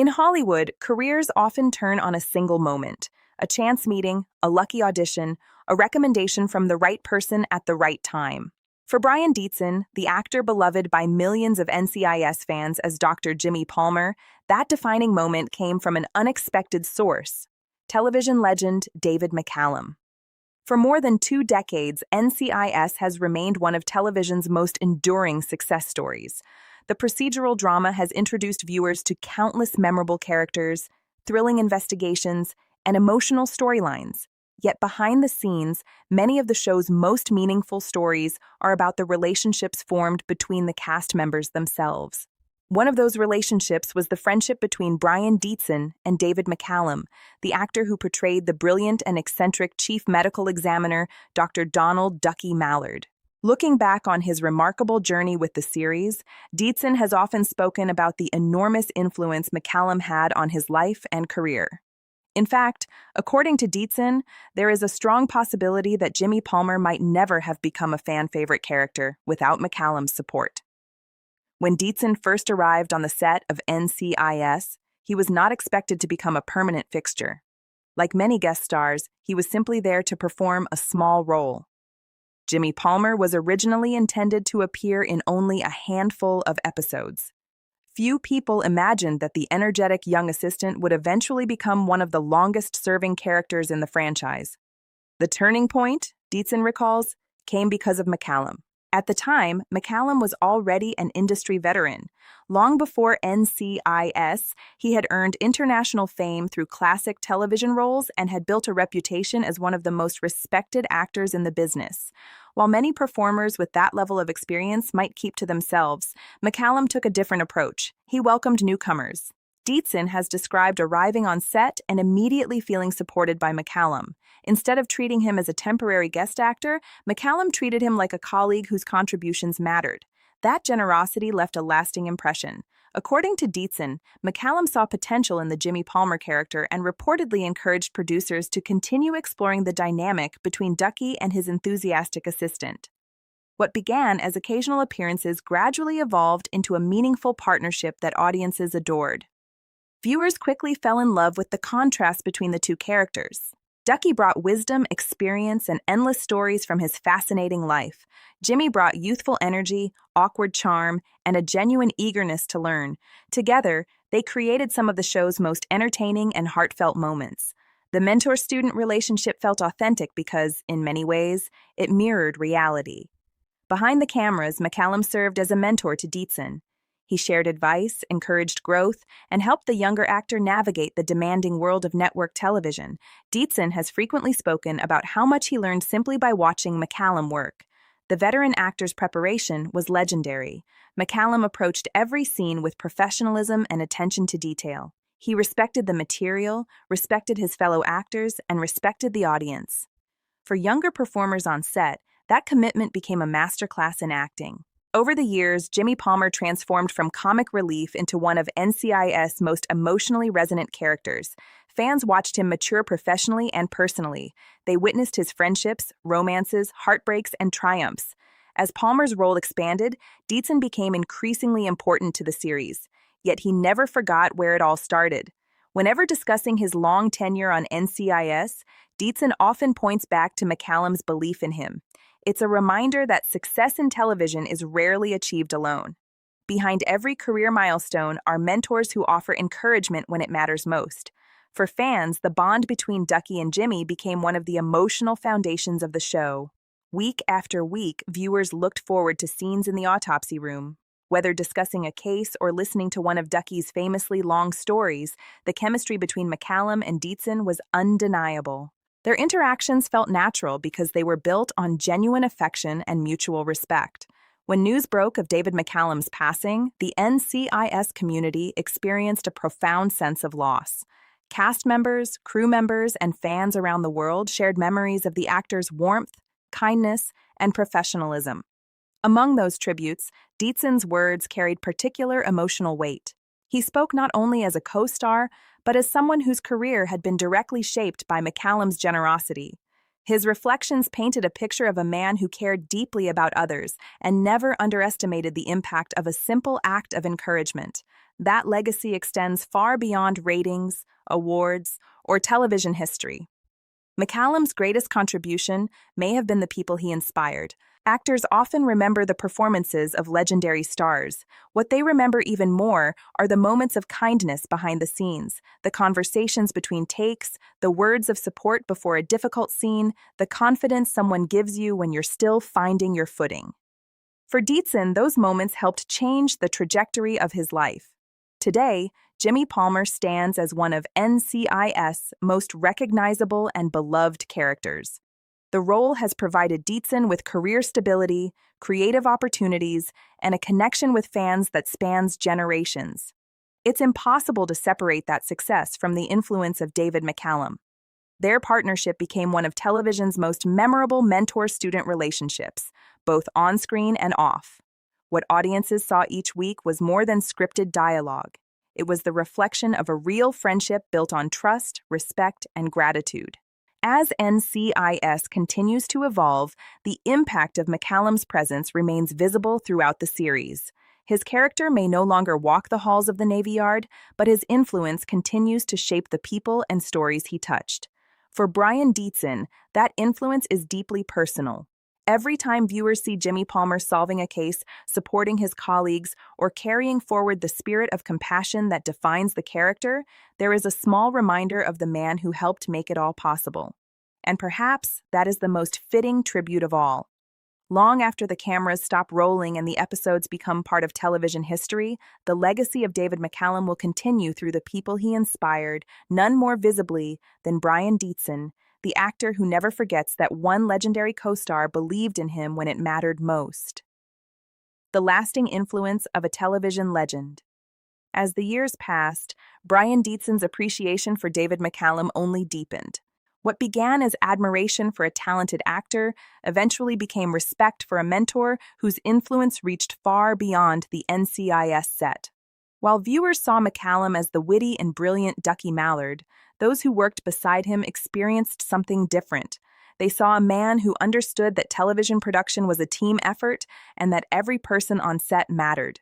In Hollywood, careers often turn on a single moment, a chance meeting, a lucky audition, a recommendation from the right person at the right time. For Brian Dietzen, the actor beloved by millions of NCIS fans as Dr. Jimmy Palmer, that defining moment came from an unexpected source: television legend David McCallum. For more than 2 decades, NCIS has remained one of television's most enduring success stories. The procedural drama has introduced viewers to countless memorable characters, thrilling investigations, and emotional storylines. Yet behind the scenes, many of the show's most meaningful stories are about the relationships formed between the cast members themselves. One of those relationships was the friendship between Brian Dietzen and David McCallum, the actor who portrayed the brilliant and eccentric chief medical examiner, Dr. Donald Ducky Mallard. Looking back on his remarkable journey with the series, Dietzen has often spoken about the enormous influence McCallum had on his life and career. In fact, according to Dietzen, there is a strong possibility that Jimmy Palmer might never have become a fan-favorite character without McCallum's support. When Dietzen first arrived on the set of NCIS, he was not expected to become a permanent fixture. Like many guest stars, he was simply there to perform a small role. Jimmy Palmer was originally intended to appear in only a handful of episodes. Few people imagined that the energetic young assistant would eventually become one of the longest-serving characters in the franchise. The turning point, Dietzen recalls, came because of McCallum. At the time, McCallum was already an industry veteran. Long before NCIS, he had earned international fame through classic television roles and had built a reputation as one of the most respected actors in the business. While many performers with that level of experience might keep to themselves, McCallum took a different approach. He welcomed newcomers. Dietzen has described arriving on set and immediately feeling supported by McCallum. Instead of treating him as a temporary guest actor, McCallum treated him like a colleague whose contributions mattered. That generosity left a lasting impression. According to Dietzen, McCallum saw potential in the Jimmy Palmer character and reportedly encouraged producers to continue exploring the dynamic between Ducky and his enthusiastic assistant. What began as occasional appearances gradually evolved into a meaningful partnership that audiences adored. Viewers quickly fell in love with the contrast between the two characters. Ducky brought wisdom, experience, and endless stories from his fascinating life. Jimmy brought youthful energy, awkward charm, and a genuine eagerness to learn. Together, they created some of the show's most entertaining and heartfelt moments. The mentor-student relationship felt authentic because, in many ways, it mirrored reality. Behind the cameras, McCallum served as a mentor to Dietzen. He shared advice, encouraged growth, and helped the younger actor navigate the demanding world of network television. Dietzen has frequently spoken about how much he learned simply by watching McCallum work. The veteran actor's preparation was legendary. McCallum approached every scene with professionalism and attention to detail. He respected the material, respected his fellow actors, and respected the audience. For younger performers on set, that commitment became a masterclass in acting. Over the years, Jimmy Palmer transformed from comic relief into one of NCIS' most emotionally resonant characters. Fans watched him mature professionally and personally. They witnessed his friendships, romances, heartbreaks, and triumphs. As Palmer's role expanded, Dietzen became increasingly important to the series. Yet he never forgot where it all started. Whenever discussing his long tenure on NCIS, Dietzen often points back to McCallum's belief in him. It's a reminder that success in television is rarely achieved alone. Behind every career milestone are mentors who offer encouragement when it matters most. For fans, the bond between Ducky and Jimmy became one of the emotional foundations of the show. Week after week, viewers looked forward to scenes in the autopsy room. Whether discussing a case or listening to one of Ducky's famously long stories, the chemistry between McCallum and Dietzen was undeniable. Their interactions felt natural because they were built on genuine affection and mutual respect. When news broke of David McCallum's passing, the NCIS community experienced a profound sense of loss. Cast members, crew members, and fans around the world shared memories of the actor's warmth, kindness, and professionalism. Among those tributes, Dietzen's words carried particular emotional weight. He spoke not only as a co-star, but as someone whose career had been directly shaped by McCallum's generosity. His reflections painted a picture of a man who cared deeply about others and never underestimated the impact of a simple act of encouragement. That legacy extends far beyond ratings, awards, or television history. McCallum's greatest contribution may have been the people he inspired. Actors often remember the performances of legendary stars. What they remember even more are the moments of kindness behind the scenes, the conversations between takes, the words of support before a difficult scene, the confidence someone gives you when you're still finding your footing. For Dietzen, those moments helped change the trajectory of his life. Today, Jimmy Palmer stands as one of NCIS' most recognizable and beloved characters. The role has provided Dietzen with career stability, creative opportunities, and a connection with fans that spans generations. It's impossible to separate that success from the influence of David McCallum. Their partnership became one of television's most memorable mentor-student relationships, both on-screen and off. What audiences saw each week was more than scripted dialogue. It was the reflection of a real friendship built on trust, respect, and gratitude. As NCIS continues to evolve, the impact of McCallum's presence remains visible throughout the series. His character may no longer walk the halls of the Navy Yard, but his influence continues to shape the people and stories he touched. For Brian Dietzen, that influence is deeply personal. Every time viewers see Jimmy Palmer solving a case, supporting his colleagues, or carrying forward the spirit of compassion that defines the character, there is a small reminder of the man who helped make it all possible. And perhaps that is the most fitting tribute of all. Long after the cameras stop rolling and the episodes become part of television history, the legacy of David McCallum will continue through the people he inspired, none more visibly than Brian Dietzen, the actor who never forgets that one legendary co-star believed in him when it mattered most. The lasting influence of a television legend. As the years passed, Brian Dietzen's appreciation for David McCallum only deepened. What began as admiration for a talented actor eventually became respect for a mentor whose influence reached far beyond the NCIS set. While viewers saw McCallum as the witty and brilliant Ducky Mallard, those who worked beside him experienced something different. They saw a man who understood that television production was a team effort and that every person on set mattered.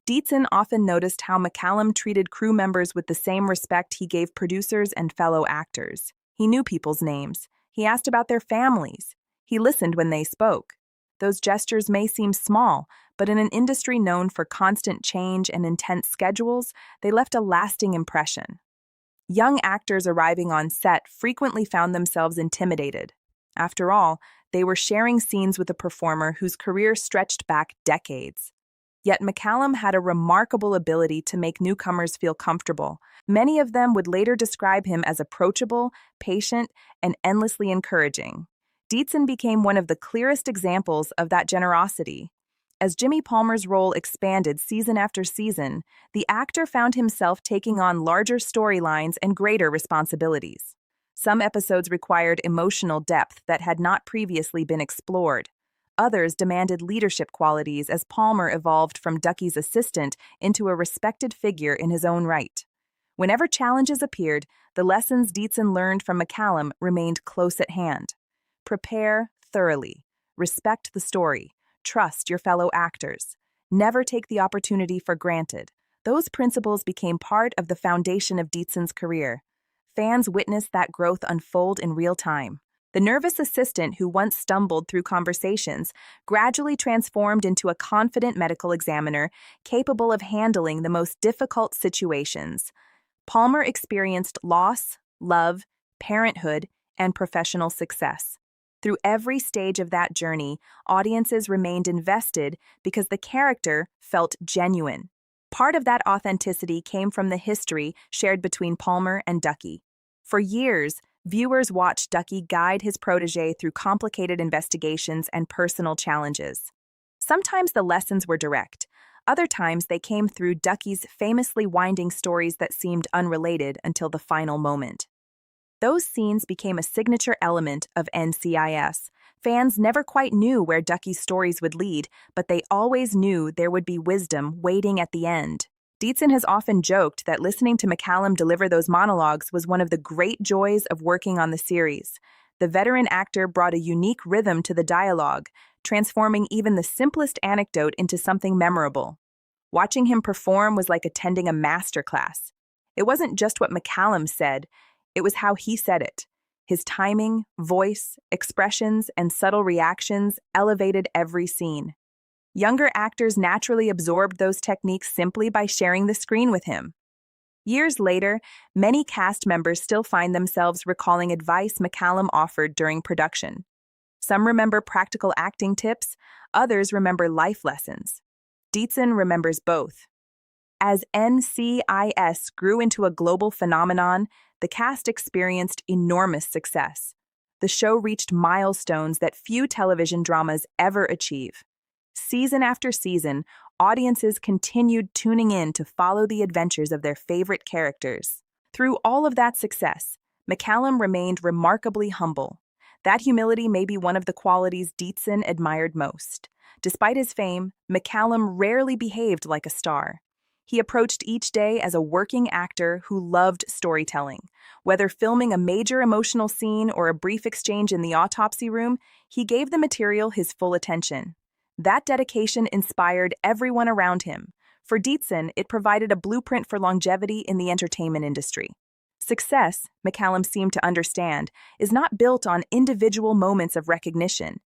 Dietzen often noticed how McCallum treated crew members with the same respect he gave producers and fellow actors. He knew people's names. He asked about their families. He listened when they spoke. Those gestures may seem small, but in an industry known for constant change and intense schedules, they left a lasting impression. Young actors arriving on set frequently found themselves intimidated. After all, they were sharing scenes with a performer whose career stretched back decades. Yet McCallum had a remarkable ability to make newcomers feel comfortable. Many of them would later describe him as approachable, patient, and endlessly encouraging. Dietzen became one of the clearest examples of that generosity. As Jimmy Palmer's role expanded season after season, the actor found himself taking on larger storylines and greater responsibilities. Some episodes required emotional depth that had not previously been explored. Others demanded leadership qualities as Palmer evolved from Ducky's assistant into a respected figure in his own right. Whenever challenges appeared, the lessons Dietzen learned from McCallum remained close at hand. Prepare thoroughly. Respect the story. Trust your fellow actors. Never take the opportunity for granted. Those principles became part of the foundation of Dietzen's career. Fans witnessed that growth unfold in real time. The nervous assistant who once stumbled through conversations gradually transformed into a confident medical examiner capable of handling the most difficult situations. Palmer experienced loss, love, parenthood, and professional success. Through every stage of that journey, audiences remained invested because the character felt genuine. Part of that authenticity came from the history shared between Palmer and Ducky. For years, viewers watched Ducky guide his protégé through complicated investigations and personal challenges. Sometimes the lessons were direct. Other times they came through Ducky's famously winding stories that seemed unrelated until the final moment. Those scenes became a signature element of NCIS. Fans never quite knew where Ducky's stories would lead, but they always knew there would be wisdom waiting at the end. Dietzen has often joked that listening to McCallum deliver those monologues was one of the great joys of working on the series. The veteran actor brought a unique rhythm to the dialogue, transforming even the simplest anecdote into something memorable. Watching him perform was like attending a masterclass. It wasn't just what McCallum said, it was how he said it. His timing, voice, expressions, and subtle reactions elevated every scene. Younger actors naturally absorbed those techniques simply by sharing the screen with him. Years later, many cast members still find themselves recalling advice McCallum offered during production. Some remember practical acting tips, others remember life lessons. Dietzen remembers both. As NCIS grew into a global phenomenon, the cast experienced enormous success. The show reached milestones that few television dramas ever achieve. Season after season, audiences continued tuning in to follow the adventures of their favorite characters. Through all of that success, McCallum remained remarkably humble. That humility may be one of the qualities Dietzen admired most. Despite his fame, McCallum rarely behaved like a star. He approached each day as a working actor who loved storytelling. Whether filming a major emotional scene or a brief exchange in the autopsy room, he gave the material his full attention. That dedication inspired everyone around him. For Dietzen, it provided a blueprint for longevity in the entertainment industry. Success, McCallum seemed to understand, is not built on individual moments of recognition.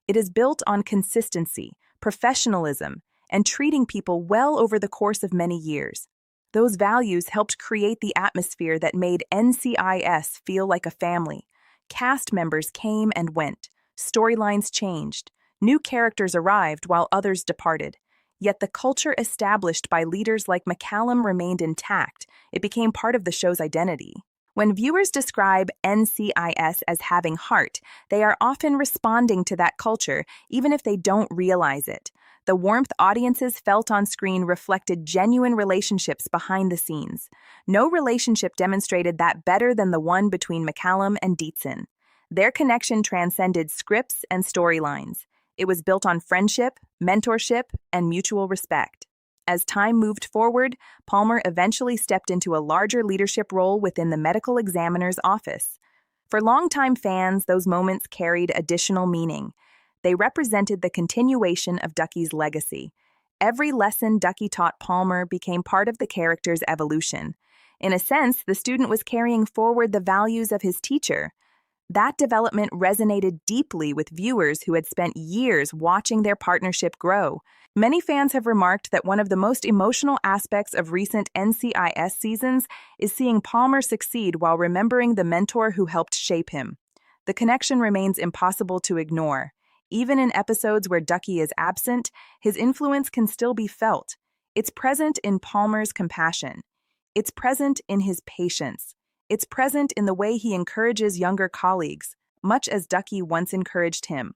It is built on consistency, professionalism, and treating people well over the course of many years. Those values helped create the atmosphere that made NCIS feel like a family. Cast members came and went. Storylines changed. New characters arrived while others departed. Yet the culture established by leaders like McCallum remained intact. It became part of the show's identity. When viewers describe NCIS as having heart, they are often responding to that culture, even if they don't realize it. The warmth audiences felt on screen reflected genuine relationships behind the scenes. No relationship demonstrated that better than the one between McCallum and Dietzen. Their connection transcended scripts and storylines. It was built on friendship, mentorship, and mutual respect. As time moved forward, Palmer eventually stepped into a larger leadership role within the medical examiner's office. For longtime fans, those moments carried additional meaning. They represented the continuation of Ducky's legacy. Every lesson Ducky taught Palmer became part of the character's evolution. In a sense, the student was carrying forward the values of his teacher. That development resonated deeply with viewers who had spent years watching their partnership grow. Many fans have remarked that one of the most emotional aspects of recent NCIS seasons is seeing Palmer succeed while remembering the mentor who helped shape him. The connection remains impossible to ignore. Even in episodes where Ducky is absent, his influence can still be felt. It's present in Palmer's compassion. It's present in his patience. It's present in the way he encourages younger colleagues, much as Ducky once encouraged him.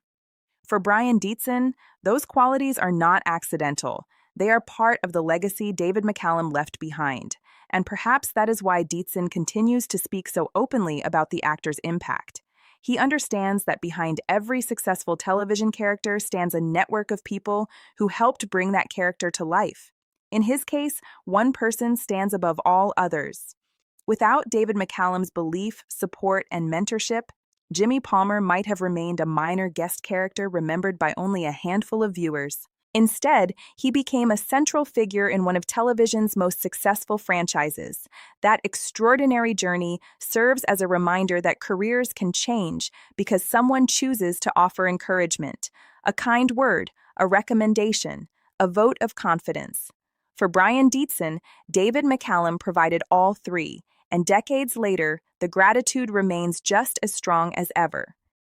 For Brian Dietzen, those qualities are not accidental. They are part of the legacy David McCallum left behind, and perhaps that is why Dietzen continues to speak so openly about the actor's impact. He understands that behind every successful television character stands a network of people who helped bring that character to life. In his case, one person stands above all others. Without David McCallum's belief, support, and mentorship, Jimmy Palmer might have remained a minor guest character remembered by only a handful of viewers. Instead, he became a central figure in one of television's most successful franchises. That extraordinary journey serves as a reminder that careers can change because someone chooses to offer encouragement, a kind word, a recommendation, a vote of confidence. For Brian Dietzen, David McCallum provided all three, and decades later, the gratitude remains just as strong as ever.